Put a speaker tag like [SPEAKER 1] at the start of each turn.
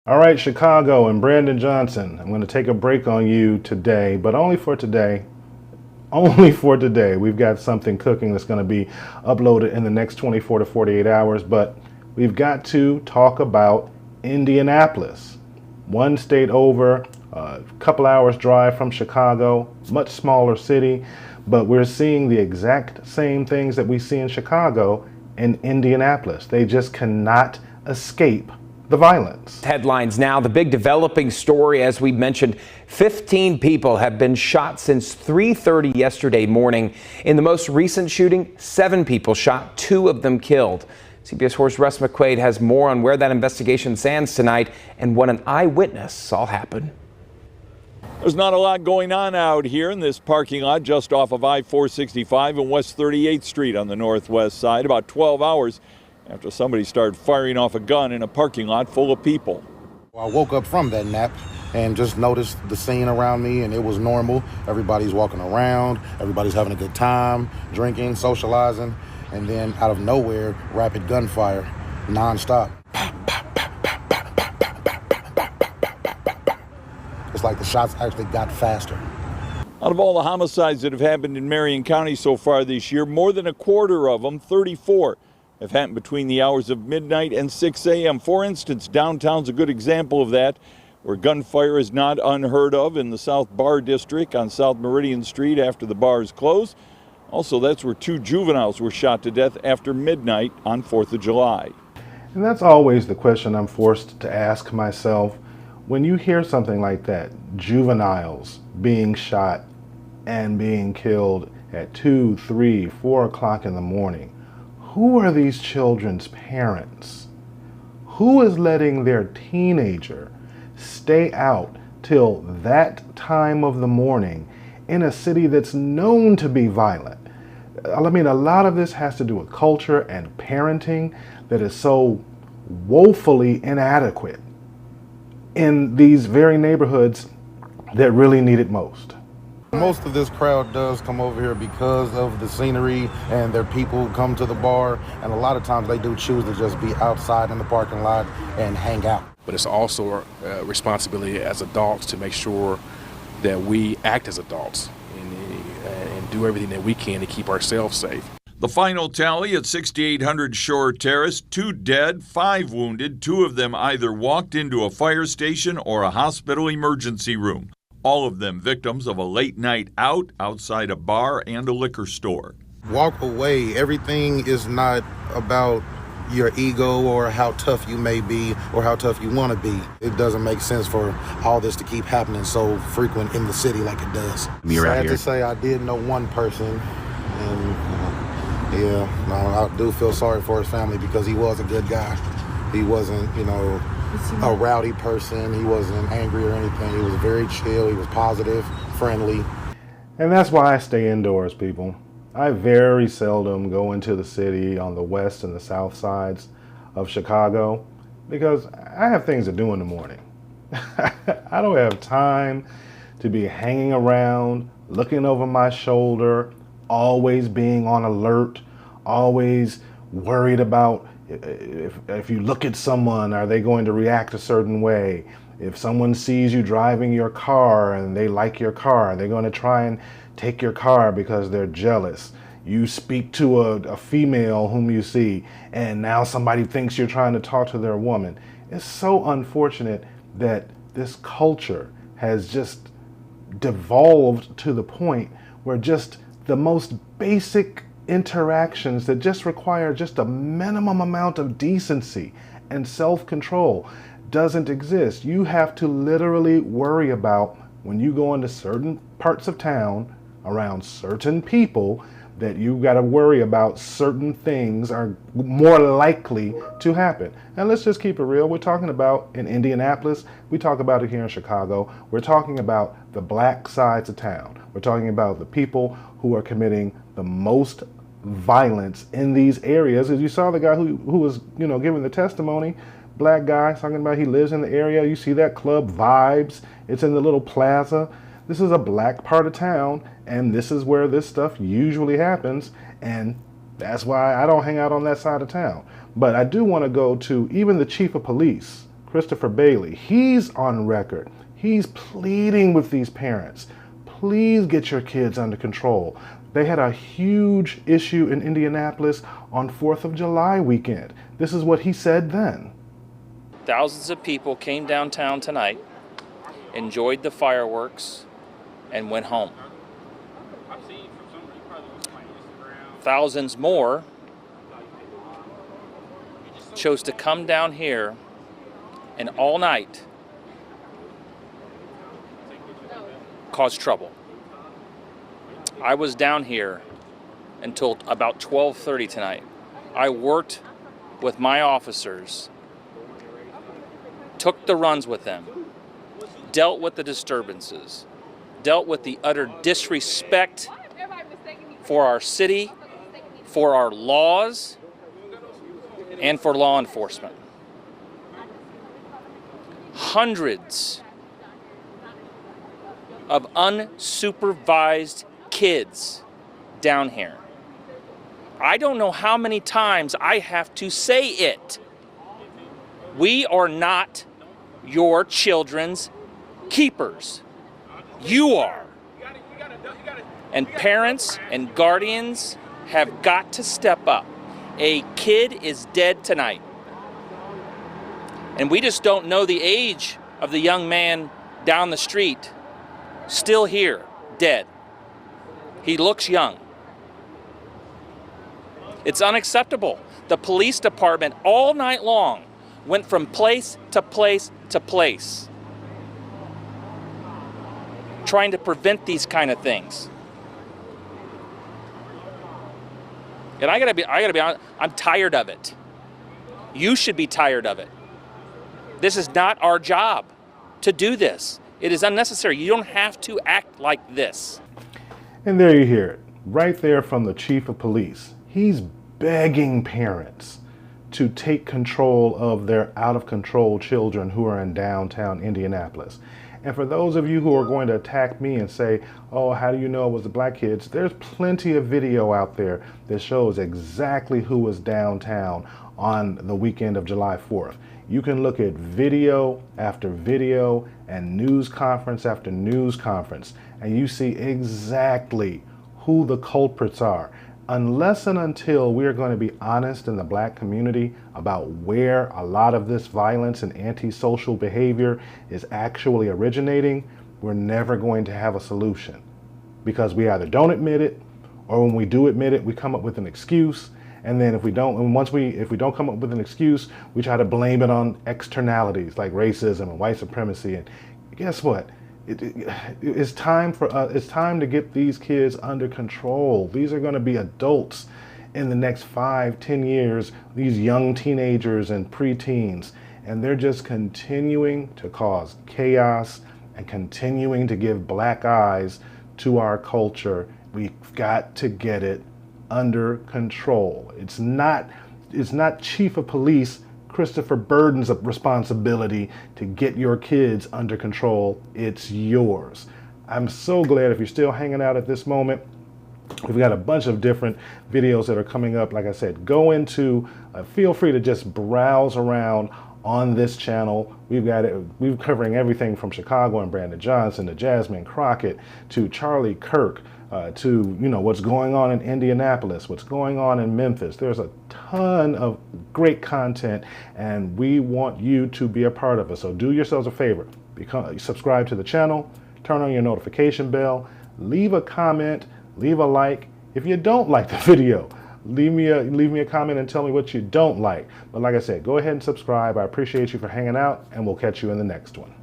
[SPEAKER 1] All right, Chicago and Brandon Johnson, I'm going to take a break on you today, but only for today. Only for today. We've got something cooking that's going to be uploaded in the next 24 to 48 hours, but we've got to talk about Indianapolis. One state over, a couple hours drive from Chicago, much smaller city, but we're seeing the exact same things that we see in Chicago in Indianapolis. They just cannot escape the violence.
[SPEAKER 2] Headlines now, the big developing story, as we mentioned, 15 people have been shot since 3:30 yesterday morning. In the most recent shooting, 7 people shot, 2 of them killed. CBS 4's Russ McQuaid has more on where that investigation stands tonight and what an eyewitness saw happen.
[SPEAKER 3] There's not a lot going on out here in this parking lot just off of I-465 and West 38th Street on the northwest side, about 12 hours after somebody started firing off a gun in a parking lot full of people.
[SPEAKER 4] I woke up from that nap and just noticed the scene around me, and it was normal. Everybody's walking around, everybody's having a good time, drinking, socializing, and then out of nowhere, rapid gunfire, nonstop. It's like the shots actually got faster.
[SPEAKER 3] Out of all the homicides that have happened in Marion County so far this year, more than a quarter of them, 34, have happened between the hours of midnight and 6 a.m. For instance, downtown's a good example of that, where gunfire is not unheard of in the South Bar District on South Meridian Street after the bars closed. Also, that's where 2 juveniles were shot to death after midnight on 4th of July.
[SPEAKER 1] And that's always the question I'm forced to ask myself. When you hear something like that, juveniles being shot and being killed at 2, 3, 4 o'clock in the morning, who are these children's parents? Who is letting their teenager stay out till that time of the morning in a city that's known to be violent? I mean, a lot of this has to do with culture and parenting that is so woefully inadequate in these very neighborhoods that really need it most.
[SPEAKER 4] Most of this crowd does come over here because of the scenery and their people come to the bar, and a lot of times they do choose to just be outside in the parking lot and hang out.
[SPEAKER 5] But it's also a responsibility as adults to make sure that we act as adults and do everything that we can to keep ourselves safe.
[SPEAKER 3] The final tally at 6800 Shore Terrace, 2 dead, 5 wounded. 2 of them either walked into a fire station or a hospital emergency room. All of them victims of a late night out outside a bar and a liquor store.
[SPEAKER 4] Walk away. Everything is not about your ego or how tough you may be or how tough you want to be. It doesn't make sense for all this to keep happening so frequent in the city like it does. Sad to say, I did know one person, and I do feel sorry for his family because he was a good guy. He wasn't, a rowdy person. He wasn't angry or anything. He was very chill. He was positive, friendly.
[SPEAKER 1] And that's why I stay indoors, people. I very seldom go into the city on the west and the south sides of Chicago because I have things to do in the morning. I don't have time to be hanging around, looking over my shoulder, always being on alert, always worried about if you look at someone, are they going to react a certain way? If someone sees you driving your car and they like your car, they're going to try and take your car because they're jealous. You speak to a female whom you see, and now somebody thinks you're trying to talk to their woman. It's so unfortunate that this culture has just devolved to the point where just the most basic interactions that just require just a minimum amount of decency and self-control doesn't exist. You have to literally worry about when you go into certain parts of town around certain people that you got to worry about certain things are more likely to happen. And let's just keep it real. We're talking about in Indianapolis. We talk about it here in Chicago. We're talking about the black sides of town. We're talking about the people who are committing the most violence in these areas. As you saw the guy who was, giving the testimony, black guy talking about he lives in the area. You see that club Vibez. It's in the little plaza. This is a black part of town, and this is where this stuff usually happens, and that's why I don't hang out on that side of town. But I do want to go to even the chief of police, Christopher Bailey, he's on record. He's pleading with these parents. Please get your kids under control. They had a huge issue in Indianapolis on 4th of July weekend. This is what he said then.
[SPEAKER 6] Thousands of people came downtown tonight, enjoyed the fireworks, and went home. Thousands more chose to come down here and all night cause trouble. I was down here until about 12:30 tonight. I worked with my officers, took the runs with them, dealt with the disturbances, dealt with the utter disrespect for our city, for our laws, and for law enforcement. Hundreds of unsupervised kids down here. I don't know how many times I have to say it. We are not your children's keepers. You are. And parents and guardians have got to step up. A kid is dead tonight. And we just don't know the age of the young man down the street, still here, dead. He looks young. It's unacceptable. The police department all night long went from place to place to place, trying to prevent these kind of things. And I gotta be honest, I'm tired of it. You should be tired of it. This is not our job to do this. It is unnecessary. You don't have to act like this.
[SPEAKER 1] And there you hear it, right there from the chief of police. He's begging parents to take control of their out-of-control children who are in downtown Indianapolis. And for those of you who are going to attack me and say, oh, how do you know it was the black kids? There's plenty of video out there that shows exactly who was downtown on the weekend of July 4th. You can look at video after video and news conference after news conference, and you see exactly who the culprits are. Unless and until we are going to be honest in the black community about where a lot of this violence and antisocial behavior is actually originating, we're never going to have a solution. Because we either don't admit it, or when we do admit it, we come up with an excuse. And then if we don't come up with an excuse, we try to blame it on externalities like racism and white supremacy. And guess what? It's time to get these kids under control. These are going to be adults in the next 5-10 years, these young teenagers and preteens, and they're just continuing to cause chaos and continuing to give black eyes to our culture. We've got to get it under control. It's not Chief of Police Christopher Burden's responsibility to get your kids under control. It's yours. I'm so glad if you're still hanging out at this moment. We've got a bunch of different videos that are coming up. Like I said, go into, feel free to just browse around on this channel. We're covering everything from Chicago and Brandon Johnson to Jasmine Crockett to Charlie Kirk, to what's going on in Indianapolis, what's going on in Memphis. There's a ton of great content, and we want you to be a part of it. So do yourselves a favor, subscribe to the channel, turn on your notification bell, leave a comment, leave a like. If you don't like the video, leave me a comment and tell me what you don't like. But like I said, go ahead and subscribe. I appreciate you for hanging out, and we'll catch you in the next one.